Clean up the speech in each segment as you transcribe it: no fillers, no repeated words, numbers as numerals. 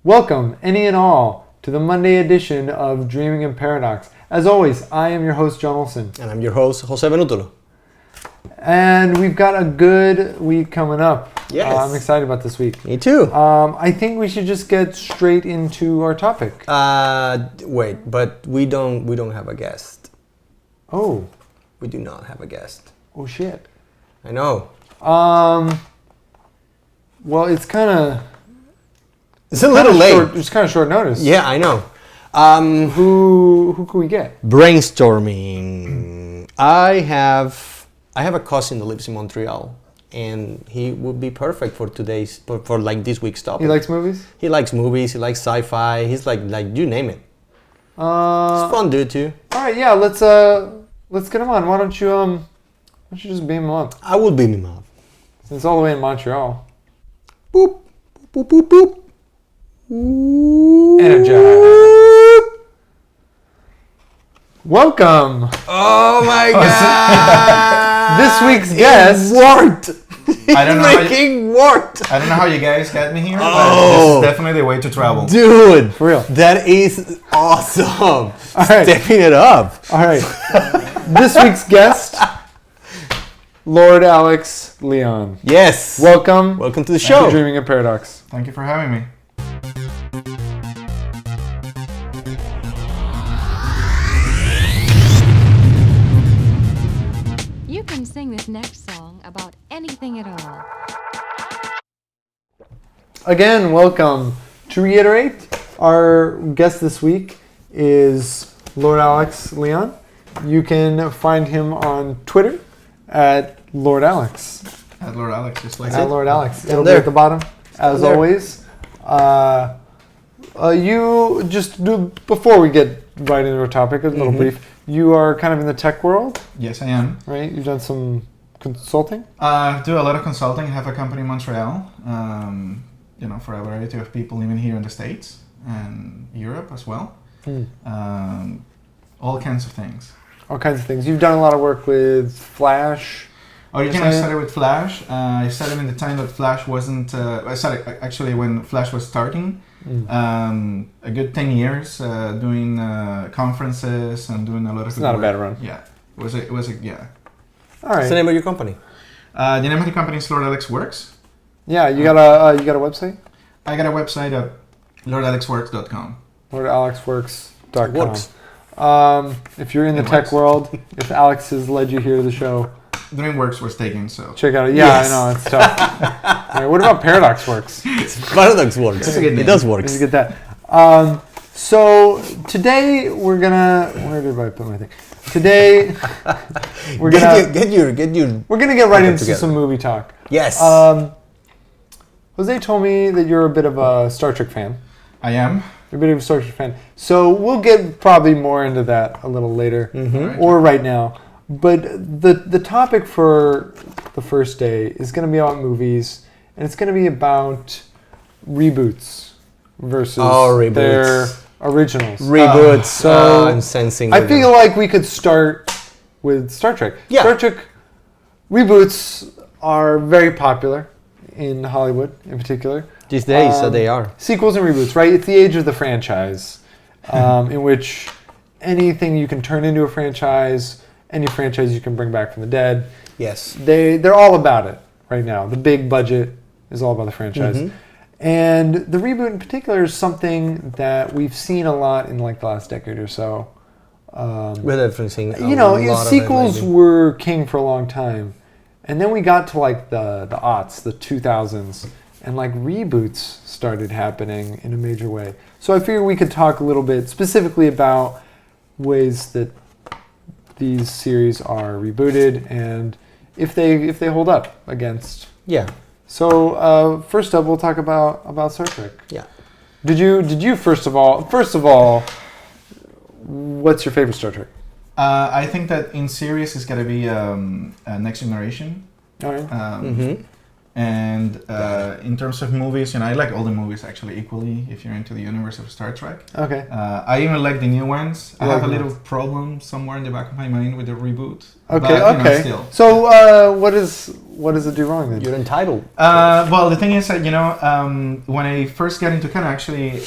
Welcome, any and all, to the Monday edition of Dreaming in Paradox. As always, I am your host, John Olson. And I'm your host, Jose Benutolo. And we've got a good week coming up. Yes. I'm excited about this week. Me too. I think we should just get straight into our topic. Wait, but we don't have a guest. Oh. We do not have a guest. Oh, shit. I know. Well, it's kind of... It's a little late. It's kind of short notice. Yeah, I know. Who can we get? Brainstorming. I have a cousin that lives in Montreal, and he would be perfect for this week's topic. He likes movies? He likes movies. He likes sci-fi. He's like you name it. He's a fun dude too. All right, yeah. Let's get him on. Why don't you just beam him up? I will beam him up. It's all the way in Montreal. Boop boop boop boop. Energize. Welcome. Oh my god! This week's guest worked. I don't know. Worked. I don't know how you guys got me here, but this is definitely the way to travel. Dude, for real. That is awesome. All right. Stepping it up. All right. This week's guest, LordAlex Leon. Yes. Welcome. Welcome to the show. To Dreaming in Paradox. Thank you for having me. You can sing this next song about anything at all. Again, welcome. To reiterate, our guest this week is LordAlex Leon. You can find him on Twitter at LordAlex. At LordAlex, just like At that. LordAlex. It'll be at the bottom, as always. You just do, before we get right into our topic, a little brief. You are kind of in the tech world. Yes, I am. Right? You've done some consulting? I do a lot of consulting. I have a company in Montreal, for a variety of people living here in the States and Europe as well. All kinds of things. All kinds of things. You've done a lot of work with Flash. Originally, I started with Flash. I started in the time that Flash wasn't... I started actually when Flash was starting. A good 10 years doing conferences and doing a lot of... It's not a bad run. Yeah. It was a All right. What's the name of your company? The name of the company is LordAlex Works. Yeah, you got a website? I got a website at LordAlexWorks.com. LordAlexWorks.com. Works. If you're in the It tech works. world, if Alex has led you here to the show, DreamWorks was taken, so... check out it. Yeah, Yes. I know, it's tough. All right, what about Paradox Works? Paradox works. That's a good name. It does work. Let's get that. So today we're gonna... Where did I put my thing? Today we're gonna... Get your... We're gonna get right into together. some movie talk. Yes. Jose told me that you're a bit of a Star Trek fan. I am. You're a bit of a Star Trek fan. So we'll get probably more into that a little later, or right now. But the topic for the first day is going to be about movies, and it's going to be about reboots versus their originals. Reboots. So I'm sensing. I feel like we could start with Star Trek. Yeah. Star Trek reboots are very popular in Hollywood, in particular. These days, so they are. Sequels and reboots, right? It's the age of the franchise, in which anything you can turn into a franchise, any franchise you can bring back from the dead. Yes. They're all about it right now. The big budget is all about the franchise. And the reboot in particular is something that we've seen a lot in like the last decade or so. We're definitely seeing sequels were king for a long time. And then we got to like the aughts, the 2000s, and like reboots started happening in a major way. So I figured we could talk a little bit specifically about ways that these series are rebooted and if they hold up against. Yeah. So first up, we'll talk about Star Trek. Yeah. Did you first of all, what's your favorite Star Trek? I think that in series it's got to be Next Generation. All right. And in terms of movies, I like all the movies actually equally if you're into the universe of Star Trek. Okay. I even like the new ones. I have a little problem somewhere in the back of my mind with the reboot. Okay. But, okay. Still. So what does it do wrong then? You're entitled. Well, the thing is that when I first got into Canada, actually,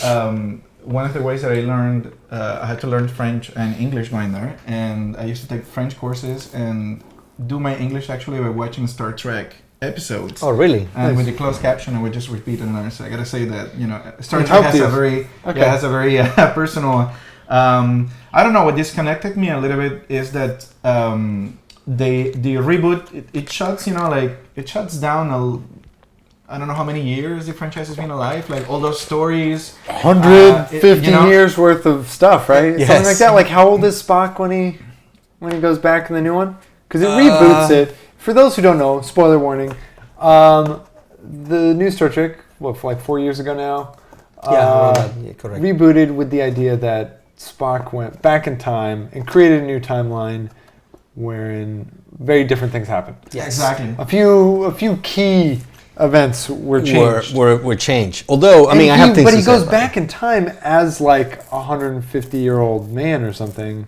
one of the ways that I learned, I had to learn French and English going there, and I used to take French courses and do my English actually by watching Star Trek episodes. Oh, really? And with the closed caption, I would just repeat and learn. So I gotta say that Star Trek has a very personal. I don't know what disconnected me a little bit is that the reboot it shuts it shuts down I don't know how many years the franchise has been alive. Like all those stories, 150 years worth of stuff, right? Yes. Something like that. Like how old is Spock when he goes back in the new one? Because it reboots it. For those who don't know, spoiler warning. The new Star Trek, like 4 years ago now, correct. rebooted with the idea that Spock went back in time and created a new timeline wherein very different things happened. Yes. Exactly. A few key events were changed. Were changed. Although, I mean, I have things but to he say goes about back in time as like a 150-year-old man or something.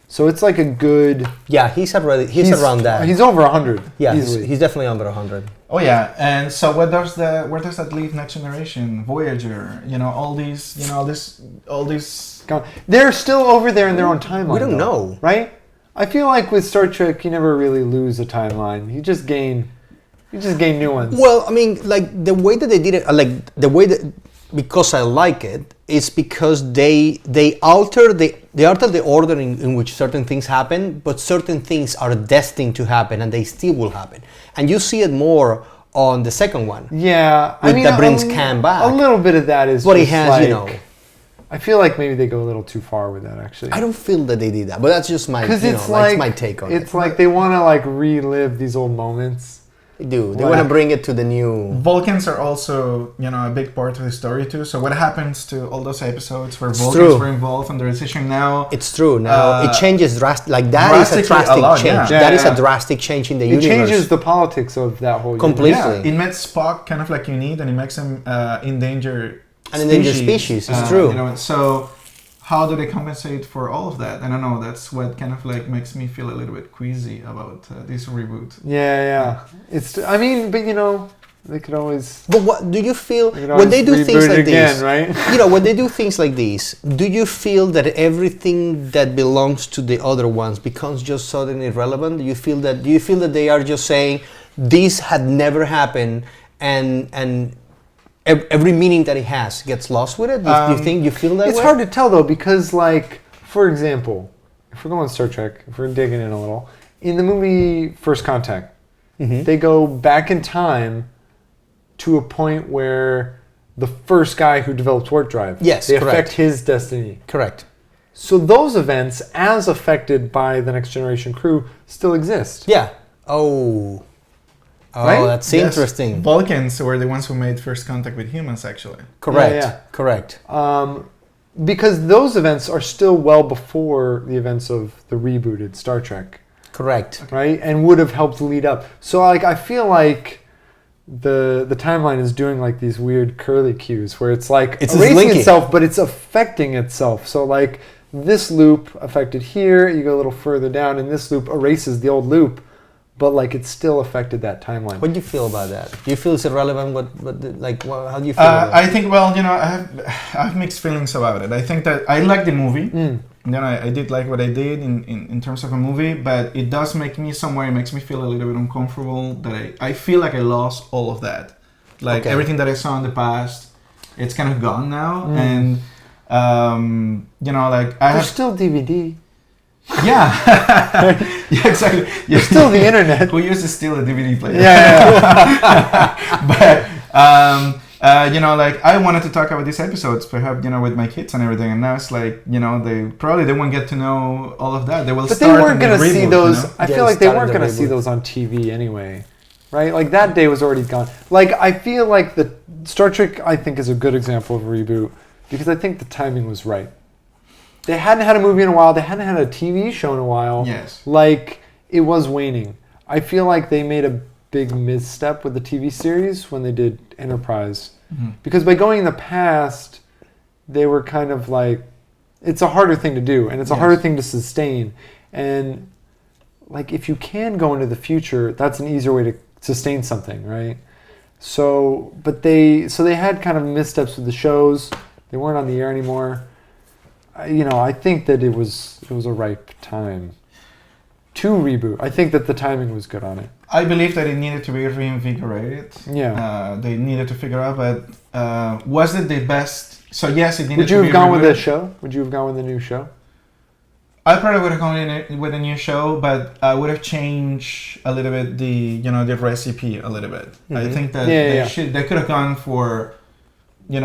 So it's like a good... Yeah, he's around that. He's over 100. Yeah, easily. he's definitely under 100. Oh yeah, and so where does that leave Next Generation, Voyager? All these. They're still over there in their own timeline. We don't know, right? I feel like with Star Trek, you never really lose a timeline. You just gain new ones. Well, I mean, like the way that they did it, because I like it, is because they alter the order in which certain things happen, but certain things are destined to happen, and they still will happen. And you see it more on the second one. Yeah, that brings Cam back. A little bit of that is. But he has, I feel like maybe they go a little too far with that. Actually, I don't feel that they did that, but that's just my, my take on it. It's like they want to relive these old moments. They do. They want to bring it to the new... Vulcans are also, a big part of the story too. So what happens to all those episodes where Vulcans were involved in the decision now? It's true. Now it changes drastic. That is a drastic change. Yeah. That is a drastic change in the universe. It changes the politics of that whole completely. Universe. Yeah, it makes Spock kind of like unique, and it makes him endangered. An endangered species. It's true. So how do they compensate for all of that? I don't know. That's what kind of makes me feel a little bit queasy about this reboot. Yeah. It's. I mean, but they could always. But what do you feel when they do things like this? Right? When they do things like this, do you feel that everything that belongs to the other ones becomes just suddenly irrelevant? Do you feel that they are just saying this had never happened and every meaning that it has gets lost with it? Do you feel that way? It's hard to tell though, because for example, if we're going Star Trek, if we're digging in a little, in the movie First Contact, they go back in time to a point where the first guy who developed warp drive, they affect his destiny. Correct. So those events, as affected by the Next Generation crew, still exist. Yeah. Oh, right? That's interesting. Vulcans were the ones who made first contact with humans, actually. Correct. Yeah. Correct. Because those events are still well before the events of the rebooted Star Trek. Correct. Right? And would have helped lead up. So I feel like the timeline is doing these weird curly cues where it's erasing itself, but it's affecting itself. So this loop affected here, you go a little further down, and this loop erases the old loop. But it still affected that timeline. What do you feel about that? Do you feel it's irrelevant? How do you feel? About I think I have mixed feelings about it. I think that I like the movie. I did like what I did in terms of a movie, but it does make me somewhere. It makes me feel a little bit uncomfortable that I feel like I lost all of that. Everything that I saw in the past, it's kind of gone now, and There's still DVD. Yeah, yeah, exactly. There's still the internet. Who used to steal a DVD player? Yeah. But I wanted to talk about these episodes, perhaps with my kids and everything, and now it's they won't get to know all of that. They will. But they weren't going to see those. I feel like they weren't going to see those on TV anyway, right? That day was already gone. I feel like the Star Trek, I think, is a good example of a reboot because I think the timing was right. They hadn't had a movie in a while. They hadn't had a TV show in a while. Yes. It was waning. I feel like they made a big misstep with the TV series when they did Enterprise. Mm-hmm. Because by going in the past, they were kind of it's a harder thing to do, and it's a harder thing to sustain. And if you can go into the future, that's an easier way sustain something, right? So they had kind of missteps with the shows. They weren't on the air anymore. I think that it was a ripe time to reboot. I think that the timing was good on it. I believe that it needed to be reinvigorated. Yeah. They needed to figure out, but was it the best? So yes, it needed to be Would you have gone with rebooted. the show? Would you have gone with the new show? I probably would have gone with a new show, but I would have changed a little bit the recipe a little bit. I think that they could have gone for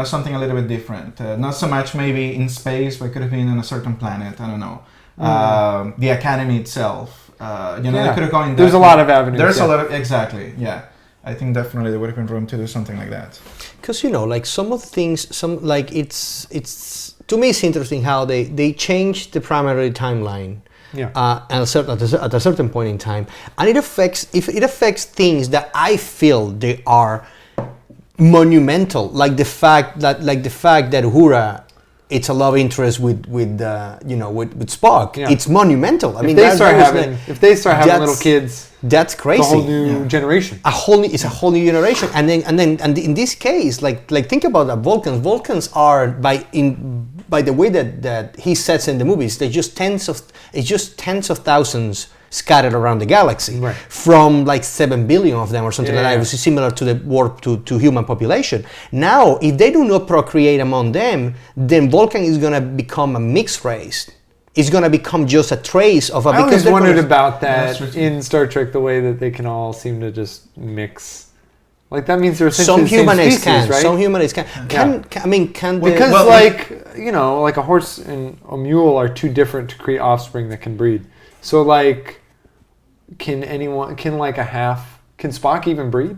something a little bit different. Not so much maybe in space, but it could have been on a certain planet. I don't know. The Academy itself. They could have gone in There's a lot of avenues. There's a lot of exactly. Yeah, I think definitely there would have been room to do something like that. Because like some of the things, it's to me it's interesting how they changed the primary timeline. Yeah. At a certain point in time, and it affects things that I feel they are monumental, like the fact that Uhura, it's a love interest with Spock. Yeah. It's monumental. I mean, if they start having little kids, that's crazy. it's a whole new generation. It's a whole new generation. And in this case, like think about that. Vulcans are by the way that he sets in the movies, they're just tens of thousands scattered around the galaxy, right, from like 7 billion of them or something like that, which is similar to the warp to human population. Now, if they do not procreate among them, then Vulcan is going to become a mixed race. It's going to become just a trace of a... I always wondered about that in Star Trek, the way that they can all seem to just mix. Like, that means they're essentially the same species, can, right? Some humanists can. Because, like a horse and a mule are too different to create offspring that can breed. So, like, can Spock even breed?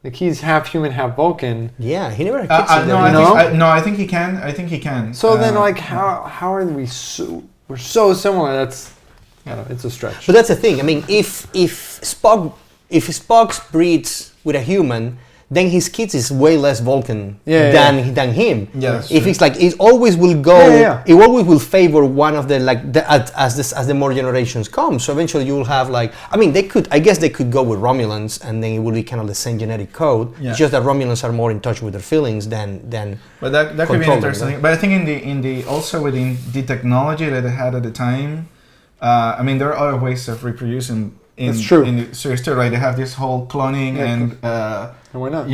Like, he's half human, half Vulcan. Yeah, he never had kids. I think he can. I think he can. So then, like, how are we we're so similar? That's, it's a stretch. But that's the thing. I mean, if Spock breeds with a human, then his kids is way less Vulcan than him. Yeah, if it's like it always will go, it always will favor one of the as the more generations come. So eventually you will have I guess they could go with Romulans, and then it will be kind of the same genetic code. Yeah. It's just that Romulans are more in touch with their feelings than. But that could be interesting. But I think in the also within the technology that they had at the time, there are other ways of reproducing. That's true. In the series too, right? They have this whole cloning and why not?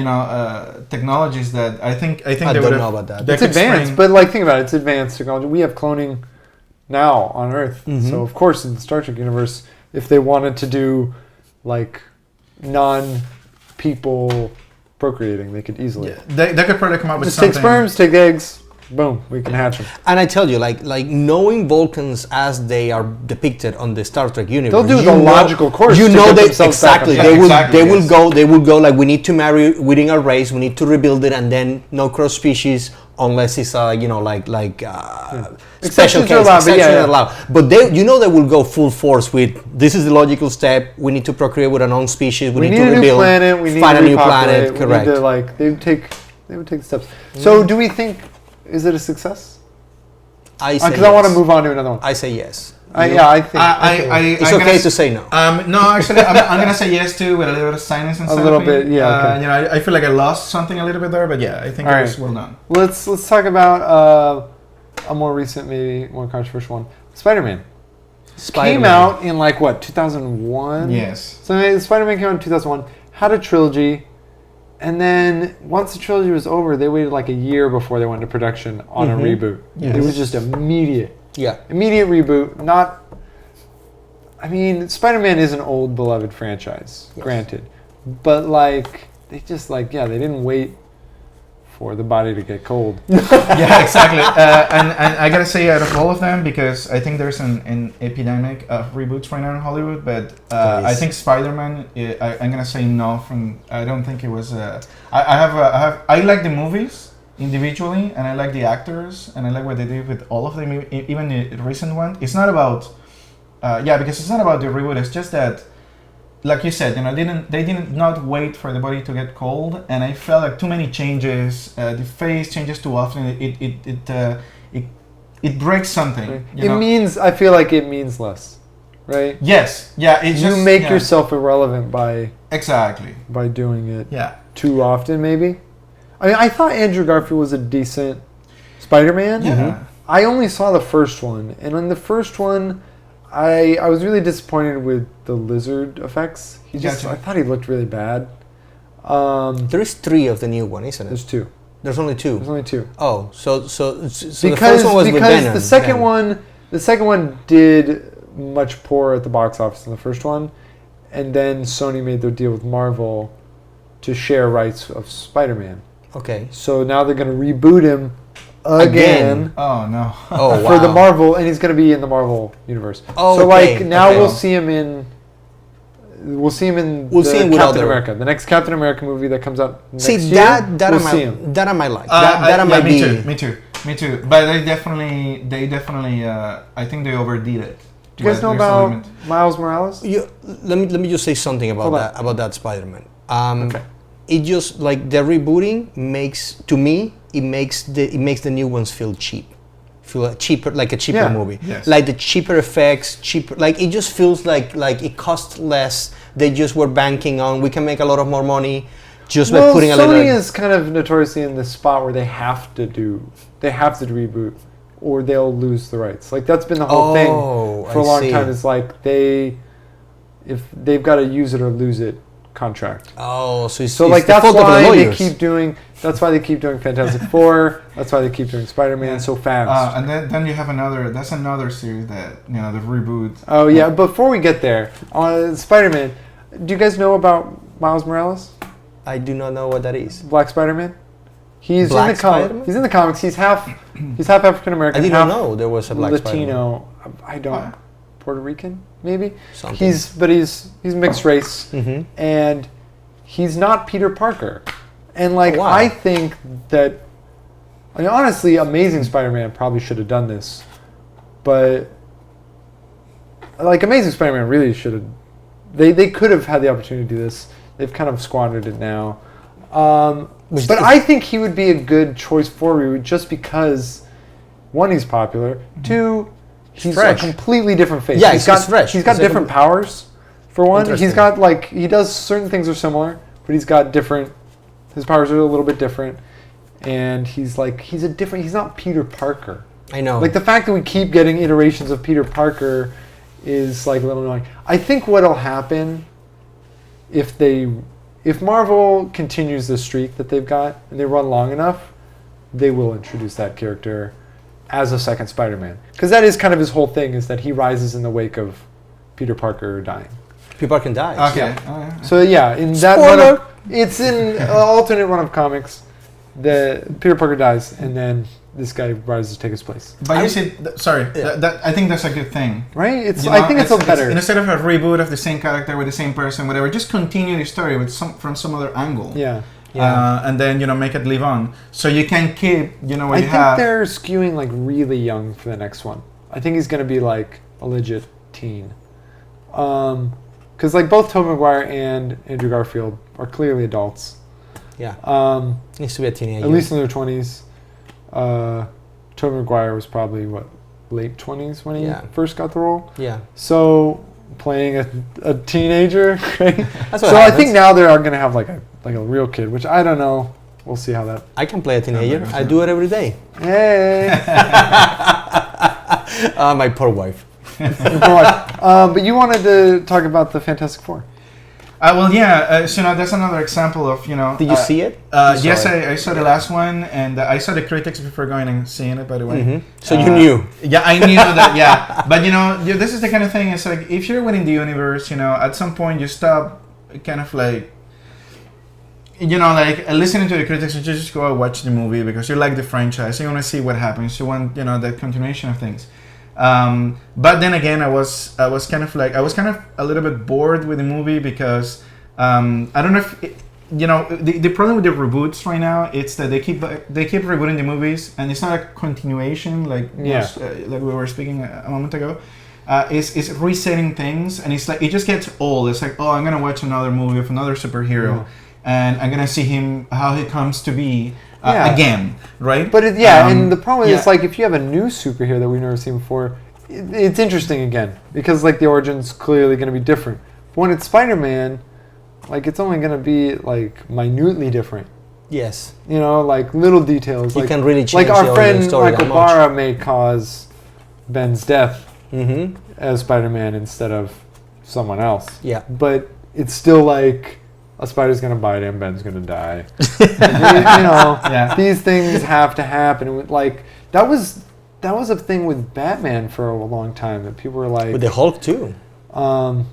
Technologies that I think I they don't would know about that. It's advanced, but think about it. It's advanced technology. We have cloning now on Earth, so of course in the Star Trek universe, if they wanted to do non-people procreating, they could easily. Yeah. They could probably come up with just something. take sperms, take eggs. Boom, we can hatch them. And I tell you, like knowing Vulcans as they are depicted on the Star Trek universe, they'll do the logical course. You to know get they themselves exactly. back on They will go like we need to marry within our race. We need to rebuild it, and then no cross species unless it's special case. Exceptions are allowed. But they will go full force with this is the logical step. We need to procreate with a known species. We need to rebuild. New planet. We need find to a new planet. Correct. They would take the steps. So do we think? Is it a success? I say because I want to move on to another one. I say yes. I think. It's okay to say no. No, actually, I'm gonna say yes too, with a little bit of silence and a little bit, yeah. Okay. I feel like I lost something a little bit there, but yeah, I think it was well done. Let's talk about a more recent, maybe more controversial one. Spider-Man. Came out in 2001. Yes. So Spider-Man came out in 2001. Had a trilogy. And then once the trilogy was over, they waited a year before they went into production on a reboot. Yes. It was just immediate. Yeah. Immediate reboot. Spider-Man is an old beloved franchise, granted. But they just they didn't wait for the body to get cold. Yeah, exactly. And I gotta say, out of all of them, because I think there's an epidemic of reboots right now in Hollywood, but I think Spider-Man, I'm gonna say no. I don't think it was. I like the movies individually, and I like the actors, and I like what they did with all of them, even the recent one. It's not about, because it's not about the reboot. It's just that, like you said, they did not wait for the body to get cold, and I felt like too many changes. The face changes too often. It breaks something. I feel like it means less. right? Yes. Yeah. It's You just, make yeah. yourself irrelevant by Exactly. doing it Yeah. too often, maybe. I mean, I thought Andrew Garfield was a decent Spider-Man. Yeah. I only saw the first one, and in the first one, I was really disappointed with the lizard effects. Gotcha. I thought he looked really bad. There is 3 of the new one, isn't it? There's 2. There's only 2. There's only 2. Oh, so the Because first one was with Venom. the second one did much poorer at the box office than the first one, and then Sony made their deal with Marvel to share rights of Spider-Man. Okay. So now they're going to reboot him again. Oh no. Oh, wow. For the Marvel, and he's going to be in the Marvel universe. Oh, so okay, like now okay. we'll see him in. We'll see him in We'll see him with Captain other- America, the next Captain America movie that comes out next See, year. that we'll I see might him. that I might like. That I might me be. too. Me too. But they definitely. I think they overdid it. Do you guys know There's a about limit. Miles Morales? Let me just say something about Hold on. that Spider-Man. Okay. It just like the rebooting makes the new ones feel cheap. Feel cheaper, like a cheaper Yeah. movie. Yes. Like the cheaper effects, cheaper. Like it just feels like it costs less. They just were banking on we can make a lot of more money just by Well, putting a Sony little. is kind of notoriously in this spot where they have to reboot, or they'll lose the rights. Like that's been the whole Oh, thing for a I long see. time. It's like if they've got to use it or lose it contract. Oh, so it's, So it's like the that's fault of the why they lawyers. keep doing. That's why they keep doing Fantastic Four. That's why they keep doing Spider-Man so fast. And then you have another series that the reboot. Oh yeah, before we get there, Spider-Man. Do you guys know about Miles Morales, I do not know what that is. Black Spider-Man? He's Black in the comics. Spider-Man? He's in the comics. He's half African I American. didn't half know there was a black Spider-Man. Latino. I don't. Puerto Rican, maybe. Something. He's mixed race, Mhm. and he's not Peter Parker. And like Oh, wow. I think that, I mean, honestly, Amazing Spider-Man probably should have done this, but like Amazing Spider-Man really should have. They could have had the opportunity to do this. They've kind of squandered it now. But I think he would be a good choice for reboot just because, one, he's popular. Two, he's fresh. a completely different face. Yeah, he's he's fresh. He's got He's like different powers. For one, he's Interesting. got like he does certain things are similar, but he's got different. His powers are a little bit different, and he's a different. He's not Peter Parker. I know. Like the fact that we keep getting iterations of Peter Parker is like a little annoying. I think what'll happen if Marvel continues the streak that they've got and they run long enough, they will introduce that character as a second Spider-Man. Because that is kind of his whole thing, is that he rises in the wake of Peter Parker dying. Peter Parker dies. Okay. Yeah. Oh, yeah. So yeah, in that Spoiler! run of, it's in an alternate run of comics that Peter Parker dies and then this guy rises to take his place. But you see, sorry, that I think that's a good thing. Right? It's You I know, think it's a better. instead of a reboot of the same character with the same person, whatever. Just continue the story with from some other angle. Yeah. And then make it live on, so you can keep what I you think have. they're skewing like really young for the next one. I think he's going to be like a legit teen. Because like both Tobey Maguire and Andrew Garfield are clearly adults. Yeah. Needs to be a teenager. At least in their 20s. Tobey Maguire was probably late 20s when he first got the role. Yeah. So playing a teenager, right? That's what so I happens. think now they are going to have like a real kid, which I don't know. We'll see how that. I can play a teenager. I do it every day. Hey. My poor wife. But you wanted to talk about the Fantastic Four. Well, yeah. So that's another example of Did you see it? Yes, I saw the last one, and I saw the critics before going and seeing it. By the way, So you knew. Yeah, I knew that. Yeah, but this is the kind of thing. It's like if you're within the universe, at some point you stop, kind of like, like listening to the critics. You just go and watch the movie because you like the franchise. You want to see what happens. You want the continuation of things. But then again, I was kind of a little bit bored with the movie because I don't know if the problem with the reboots right now it's that they keep rebooting the movies and it's not a continuation like like we were speaking a moment ago. It's resetting things and it's like it just gets old. It's like, oh, I'm gonna watch another movie of another superhero and I'm gonna see how he comes to be. Again, right? But and the problem is like if you have a new superhero that we've never seen before, it's interesting again because like the origin's clearly going to be different. But when it's Spider-Man, like it's only going to be like minutely different. Yes. You know, like little details. You like, can really change like our the friend origin story Michael that much. Barra may cause Ben's death Mm-hmm. as Spider-Man instead of someone else. Yeah. But it's still like a spider's gonna bite him, Ben's gonna die. you know, Yeah. these things have to happen. And like that was a thing with Batman for a long time that people were like, With the Hulk too. Hulk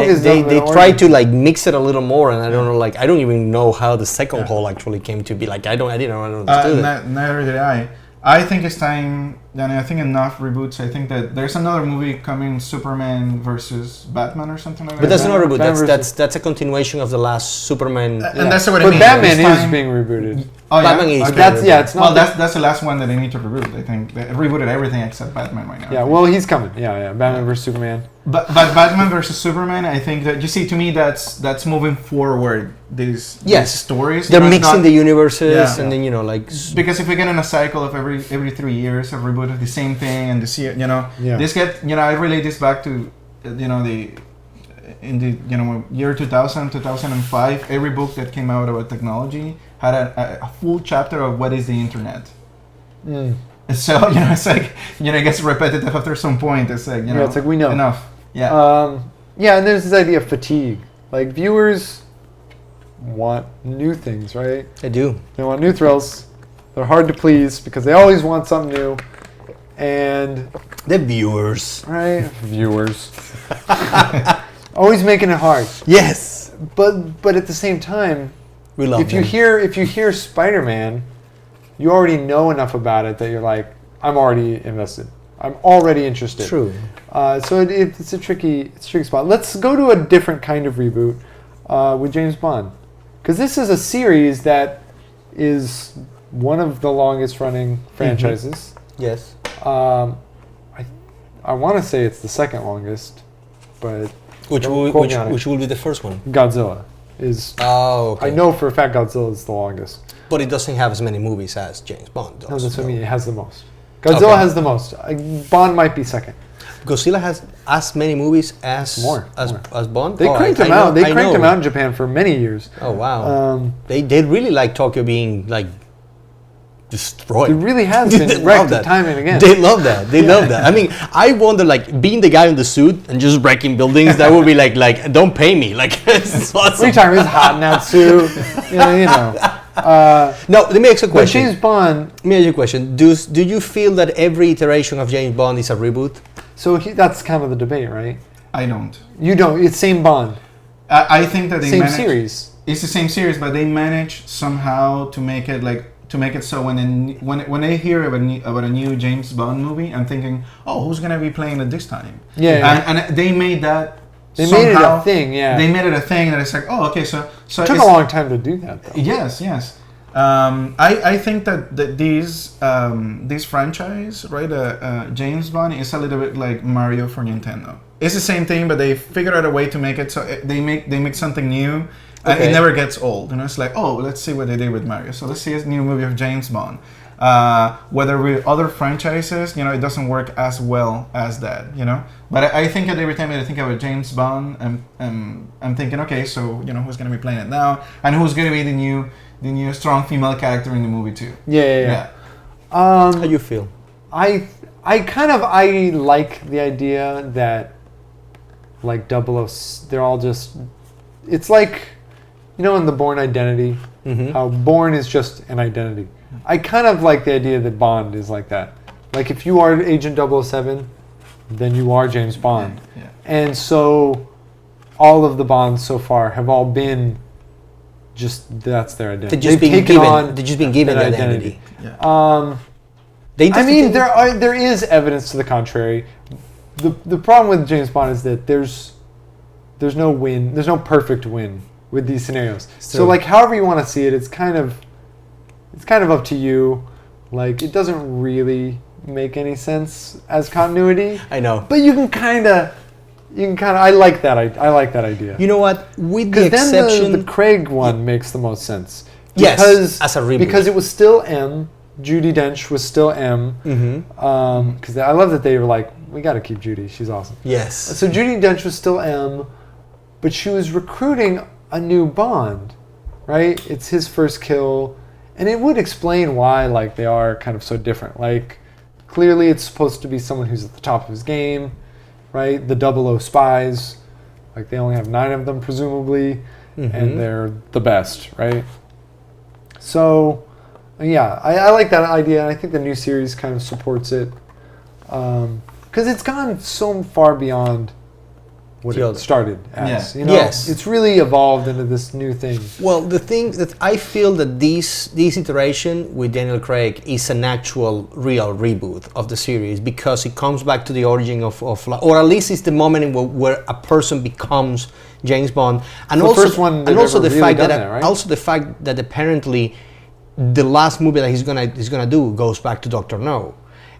is they definitely tried origin. to like mix it a little more, and I don't know, like I don't even know how the second Hulk actually came to be. Like I didn't understand it. Neither did I. I think it's time, Danny. I think enough reboots. I think that there's another movie coming, Superman versus Batman or something like that. But that's not a reboot. Batman That's a continuation of the last Superman. And that's what I But mean. Batman It's is time- being rebooted. Oh, yeah? Batman is Okay. being That's it's not. Well, that's the last one that they need to reboot. I think they rebooted everything except Batman right now. yeah. Well, he's coming. Yeah. Batman versus Superman. But Batman versus Superman, I think that you see, to me, that's moving forward. These stories. They're You know, it's mixing not- the universes, Yeah. and then because if we get in a cycle of every 3 years of reboot of the same thing and this year, Yeah. I relate this back to in the year 2000 2005, every book that came out about technology had a full chapter of what is the internet. Mm. And so it's like it gets repetitive after some point. It's like Yeah, it's like we know. enough. Yeah. Yeah, and there's this idea of fatigue. Like viewers want new things, right? I do. They want new thrills. They're hard to please because they always want something new. And The viewers. right, viewers always making it hard. Yes. But at the same time, We love if you hear Spider-Man, you already know enough about it that you're like, I'm already invested. I'm already interested. True. So it's a tricky spot. Let's go to a different kind of reboot with James Bond, because this is a series that is one of the longest running franchises. Yes. I want to say it's the second longest, but Which don't will quote me on it. which will be the first one? Godzilla is. Oh, okay. I know for a fact Godzilla is the longest. But it doesn't have as many movies as James Bond does. No, that's what I mean. It has the most. Godzilla Okay. has the most. Bond might be second. Godzilla has as many movies as More. as Bond. They Oh, cranked I them out. know- They I cranked know. them out in Japan for many years. Oh wow. Um, They really like Tokyo being like destroyed. It really has They been love wrecked that. time and again. They love that. They love that. I mean, I wonder, like, being the guy in the suit and just wrecking buildings. That would be like, don't pay me. Like, it's What are awesome. you talking about? It's hot in that suit. You know. No, let me ask you a But question. James Bond, Let me ask you a question. Do you feel that every iteration of James Bond is a reboot? so that's kind of the debate, right? I don't. You don't. It's same Bond, I think that they same managed, series. It's the same series, but they manage somehow to make it so when I hear about a new James Bond movie, I'm thinking, oh, who's gonna be playing it this time? Yeah. And they made that. They made it somehow- a thing, yeah. They made it a thing that it's like, oh, okay, so It took a it's- long time to do that, though. Yes. I think that these franchise, right? James Bond is a little bit like Mario for Nintendo. It's the same thing, but they figured out a way to make it so they make something new, and Okay. it never gets old. It's like, oh, let's see what they did with Mario. So let's see a new movie of James Bond. Whether with other franchises, it doesn't work as well as that. But I think that every time I think about James Bond, I'm thinking, okay, so who's gonna be playing it now, and who's gonna be the new strong female character in the movie too. Yeah. How do you feel? I like the idea that like they're all just. It's like, in the Bourne Identity, how Bourne is just an identity. I kind of like the idea that Bond is like that. Like if you are Agent 007, then you are James Bond. Yeah. And so all of the Bonds so far have all been just that's their identity. They've just been given that identity. Yeah. The I interesting mean, thing- there is evidence to the contrary. The problem with James Bond is that there's no win. There's no perfect win with these scenarios. So true. like however you want to see it, it's kind of up to you. Like it doesn't really make any sense as continuity. I know. But you can kind of. I like that. I like that idea. You know what? With the Because exception, then the Craig one makes the most sense. Yes, Because, as a reboot. Because it was still M. Judi Dench was still M. Mm-hmm. Because I love that they were like, we got to keep Judi. She's awesome. Yes. So Judi Dench was still M, but she was recruiting a new Bond, right? It's his first kill, and it would explain why like they are kind of so different. Like clearly it's supposed to be someone who's at the top of his game, right? The 00 spies, like they only have 9 of them presumably, and they're the best, right? So yeah, I like that idea, and I think the new series kind of supports it, because it's gone so far beyond what it started as. Yeah. You know, Yes. it's really evolved into this new thing. Well, the thing that I feel that this iteration with Daniel Craig is an actual real reboot of the series, because it comes back to the origin of or at least it's the moment where a person becomes James Bond, and The also first one and they've also ever the really fact done that that, right? also the fact that apparently the last movie that he's gonna do goes back to Dr. No.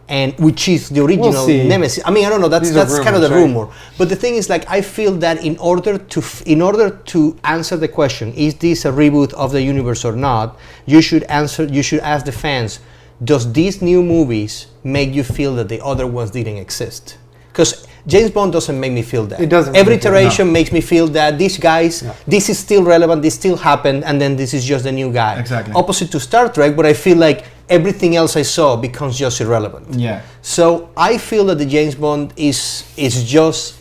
And which is the original see. Nemesis. I mean, I don't know. That's These are kind of the rumors, right? rumor. But the thing is, like, I feel that in order to answer the question, is this a reboot of the universe or not? You should ask the fans, does these new movies make you feel that the other ones didn't exist? Because James Bond doesn't make me feel that. It doesn't Every make me feel- iteration makes me feel that these guys, this is still relevant, this still happened, and then this is just the new guy. Exactly. Opposite to Star Trek, but I feel like everything else I saw becomes just irrelevant. Yeah. So I feel that the James Bond is just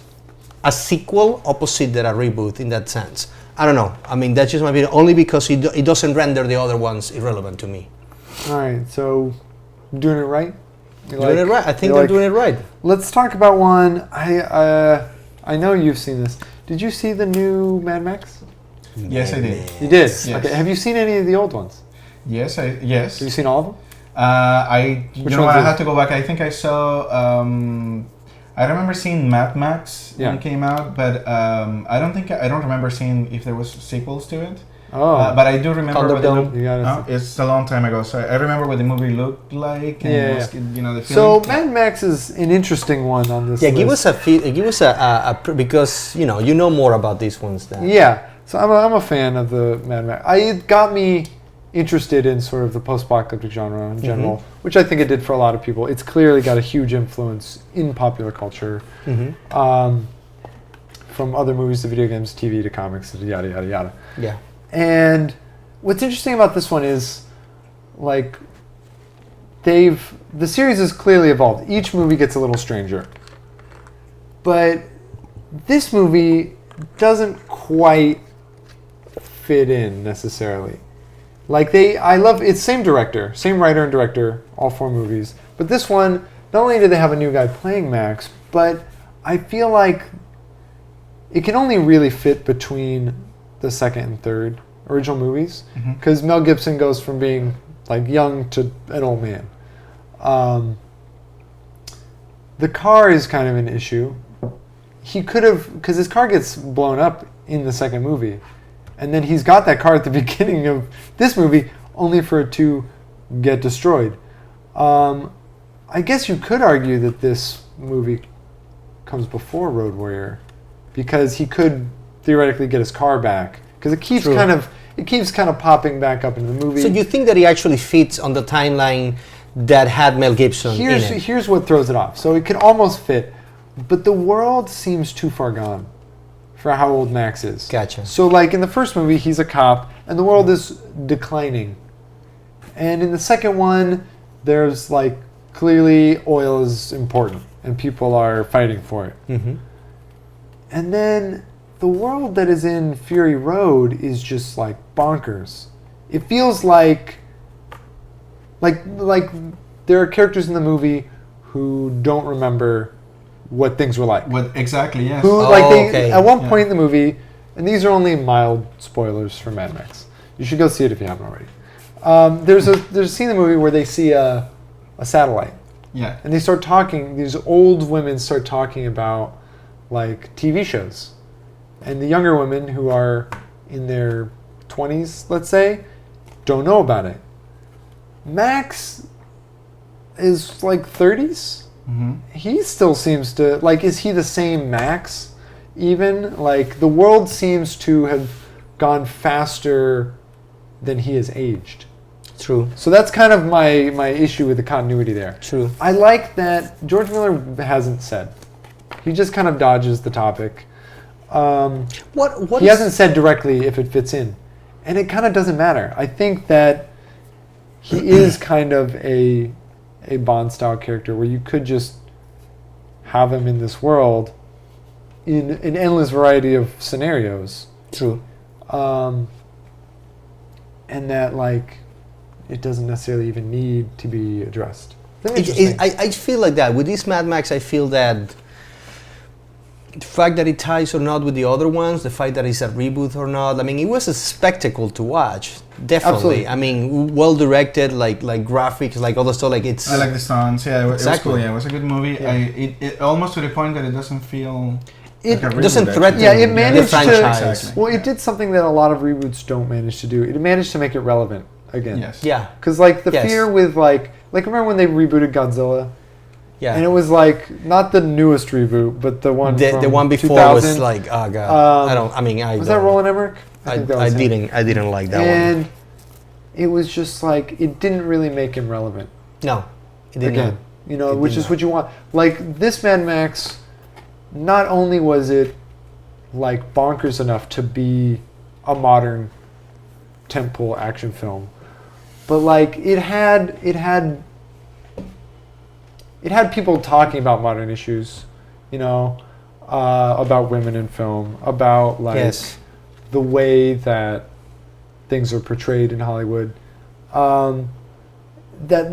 a sequel opposite than a reboot in that sense. I don't know. I mean, that's just my opinion, only because it doesn't render the other ones irrelevant to me. All right, so doing it right. You Doing it right. I think you they're like- doing it right. Let's talk about one. I know you've seen this. Did you see the new Mad Max? Yes, I did. You did. Yes. Okay. Have you seen any of the old ones? Yes. Have you seen all of them? You Which know ones what, I is had to go back. I think I saw. I remember seeing Mad Max when Yeah. it came out, but I don't remember seeing if there was sequels to it. Oh, But I do remember what it Thunderdome. looked. You gotta It's a long time ago, so I remember what the movie looked like. And Yeah, it was, you know, the so feeling. Mad Max is an interesting one on this Yeah, list. give us a because you know more about these ones than. Yeah, so I'm a fan of the Mad Max. It got me interested in sort of the post-apocalyptic genre in general, which I think it did for a lot of people. It's clearly got a huge influence in popular culture, from other movies to video games, TV to comics, to yada yada yada. Yeah. And what's interesting about this one is, like, the series has clearly evolved. Each movie gets a little stranger. But this movie doesn't quite fit in necessarily. Like it's same director, same writer and director, all 4 movies. But this one, not only do they have a new guy playing Max, but I feel like it can only really fit between the second and third original movies, because Mel Gibson goes from being like young to an old man. The car is kind of an issue. He could have, because his car gets blown up in the second movie, and then he's got that car at the beginning of this movie, only for it to get destroyed. I guess you could argue that this movie comes before Road Warrior, because he could theoretically get his car back, because it keeps True. kind of popping back up into the movie. So you think that he actually fits on the timeline that had Mel Gibson in it? Here's what throws it off. So it can almost fit, but the world seems too far gone for how old Max is. Gotcha. So like in the first movie, he's a cop, and the world is declining. And in the second one, there's like clearly oil is important, and people are fighting for it. Mm-hmm. And then the world that is in Fury Road is just like bonkers. It feels like there are characters in the movie who don't remember what things were like. What exactly? Yes. Who okay. at one point in the movie, and these are only mild spoilers for Mad Max. You should go see it if you haven't already. There's a scene in the movie where they see a satellite, Yeah. and they start talking. These old women start talking about like TV shows, and the younger women who are in their 20s, let's say, don't know about it. Max is like 30s. He still seems to, like, is he the same Max even? Like, the world seems to have gone faster than he has aged. True. So that's kind of my issue with the continuity there. True. I like that George Miller hasn't said. He just kind of dodges the topic. What He hasn't said directly if it fits in. And it kind of doesn't matter. I think that he is kind of a Bond-style character where you could just have him in this world in an endless variety of scenarios. True. And that, like, it doesn't necessarily even need to be addressed. I feel like that. With this Mad Max, I feel that the fact that it ties or not with the other ones, the fact that it's a reboot or not, I mean, it was a spectacle to watch. Definitely. Absolutely. I mean, well directed, like graphics, like all the stuff. Like it's. I like the stunts. Yeah, it was Exactly. cool. Yeah, it was a good movie. Yeah. It almost to the point that it doesn't feel. It like a doesn't reboot, threaten actually. Yeah, it managed the to. franchise. Exactly. Well, it did something that a lot of reboots don't manage to do. It managed to make it relevant again. Yes. Yeah. Because, like, the Yes. fear with, like remember when they rebooted Godzilla? Yeah. And it was, like, not the newest reboot, but the one from the one before 2000. was like, oh god. Was that Roland Emmerich? think that I was him. didn't like that one. And it was just like, it didn't really make him relevant. No, it didn't. Again, you know, It which did is not. what you want. Like, this Mad Max, not only was it like bonkers enough to be a modern tentpole action film, but like it had people talking about modern issues, you know, about women in film, about like Yes. the way that things are portrayed in Hollywood, that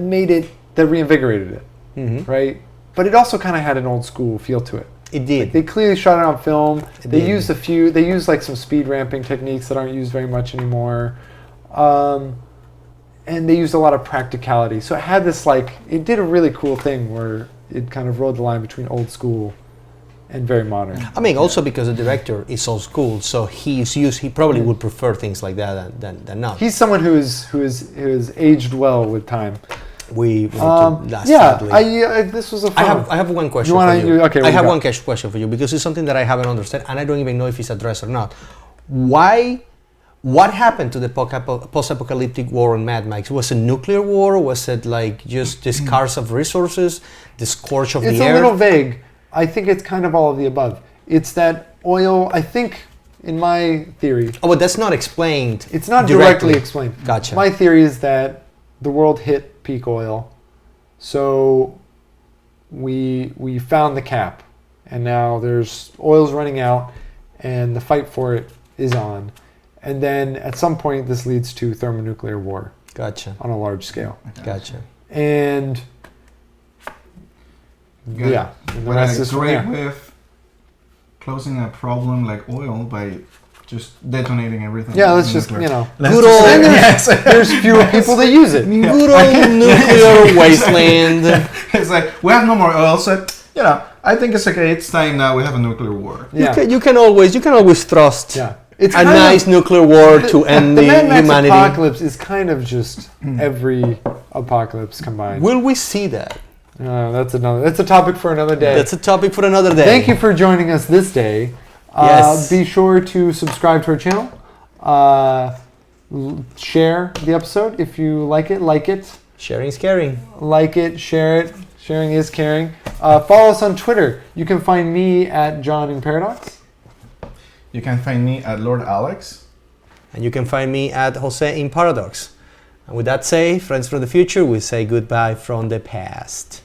reinvigorated it, Mm-hmm. right? But it also kind of had an old school feel to it. It did. Like, they clearly shot it on film. It They did. used like some speed ramping techniques that aren't used very much anymore. And they used a lot of practicality. So it had this like, it did a really cool thing where it kind of rode the line between old school and very modern. I mean, also because the director is old school, so he probably would prefer things like that than not. He's someone who is aged well with time. We need to Yeah, sadly. this was a fun. I have one question You wanna- for you. okay, what I you have got? one question for you because it's something that I haven't understood and I don't even know if it's addressed or not. What happened to the post-apocalyptic war on Mad Max? Was it nuclear war? Was it like just the scarce of resources, the scorch of It's the a earth? little vague. I think it's kind of all of the above. It's that oil, I think, in my theory, Oh, but that's not explained. it's not directly explained. Gotcha. My theory is that the world hit peak oil, so we found the cap, and now there's oil's running out, and the fight for it is on, and then at some point this leads to thermonuclear war Gotcha. on a large scale, Gotcha. and yeah, and the But rest I is from agree there. with closing a problem like oil by just detonating everything. Yeah, let's in just, nuclear. you know, Let's Good just old- say- yes. there's fewer people that use it. Good old nuclear wasteland. It's like we have no more oil, so you know. I think it's okay. It's time now. We have a nuclear war. Yeah, You can always trust yeah. It's a kind of- nice nuclear war to end the Mad Max humanity. apocalypse is kind of just every apocalypse combined. Will we see that? That's a topic for another day. That's a topic for another day. Thank you for joining us this day. Yes. Be sure to subscribe to our channel. Share the episode if you like it. Sharing is caring. Like it, share it. Sharing is caring. Follow us on Twitter. You can find me at John in Paradox. You can find me at LordAlex. And you can find me at Jose in Paradox. And with that say, friends from the future, we say goodbye from the past.